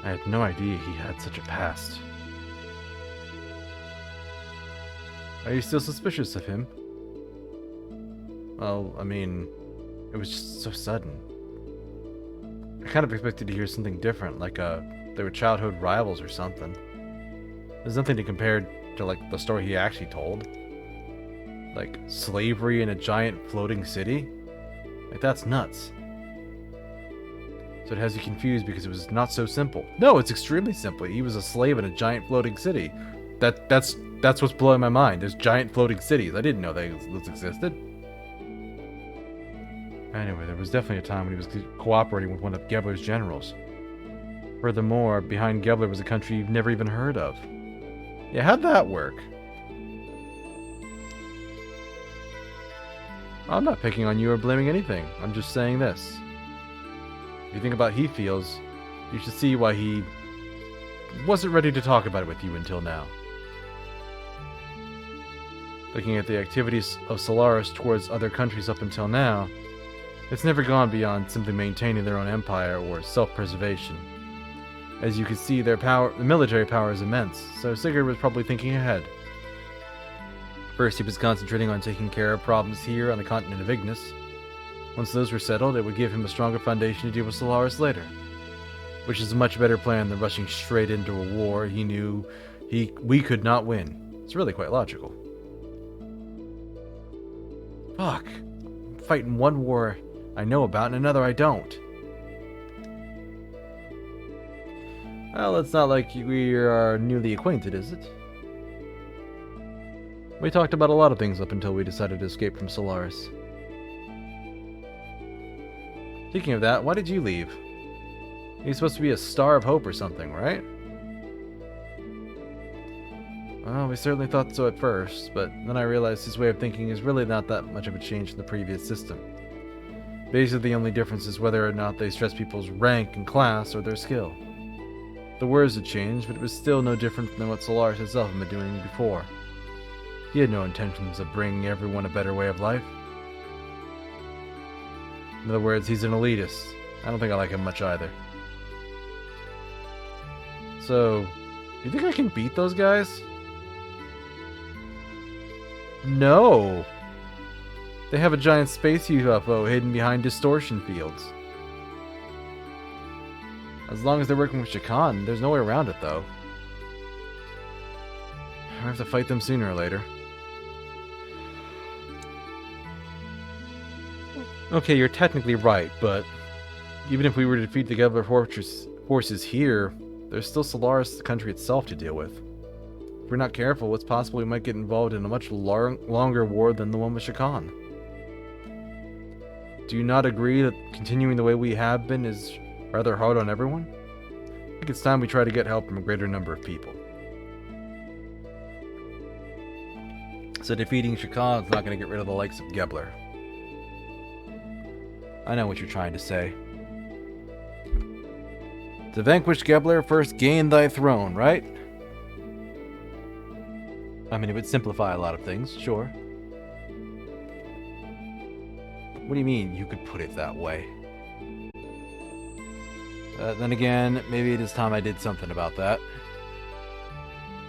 I had no idea he had such a past. Are you still suspicious of him? Well, I mean, it was just so sudden. I kind of expected to hear something different, like they were childhood rivals or something. There's nothing to compare to like the story he actually told. Like slavery in a giant floating city? Like that's nuts. So it has you confused because it was not so simple. No, it's extremely simple. He was a slave in a giant floating city. That's what's blowing my mind. There's giant floating cities. I didn't know those existed. Anyway, there was definitely a time when he was cooperating with one of Gebler's generals. Furthermore, behind Gebler was a country you've never even heard of. Yeah, how'd that work? I'm not picking on you or blaming anything. I'm just saying this. If you think about how he feels, you should see why he wasn't ready to talk about it with you until now. Looking at the activities of Solaris towards other countries up until now, it's never gone beyond simply maintaining their own empire or self-preservation. As you can see, the military power is immense, so Sigurd was probably thinking ahead. First, he was concentrating on taking care of problems here on the continent of Ignis. Once those were settled, it would give him a stronger foundation to deal with Solaris later. Which is a much better plan than rushing straight into a war he knew we could not win. It's really quite logical. Fuck. I'm fighting one war I know about and another I don't. Well, it's not like we are newly acquainted, is it? We talked about a lot of things up until we decided to escape from Solaris. Speaking of that, why did you leave? You're supposed to be a star of hope or something, right? Well, we certainly thought so at first, but then I realized his way of thinking is really not that much of a change from the previous system. Basically, the only difference is whether or not they stress people's rank and class or their skill. The words had changed, but it was still no different than what Solaris itself had been doing before. He had no intentions of bringing everyone a better way of life. In other words, he's an elitist. I don't think I like him much either. So, you think I can beat those guys? No! They have a giant space UFO hidden behind distortion fields. As long as they're working with Shakan, there's no way around it, though. I have to fight them sooner or later. Okay, you're technically right, but even if we were to defeat the Gebler forces here, there's still Solaris, the country itself, to deal with. If we're not careful, it's possible we might get involved in a much longer war than the one with Shakan. Do you not agree that continuing the way we have been is rather hard on everyone? I think it's time we try to get help from a greater number of people. So defeating Shakan is not going to get rid of the likes of Gebler. I know what you're trying to say. To vanquish Gebler, first gain thy throne, right? I mean, it would simplify a lot of things, sure. What do you mean you could put it that way? Then again, maybe it is time I did something about that.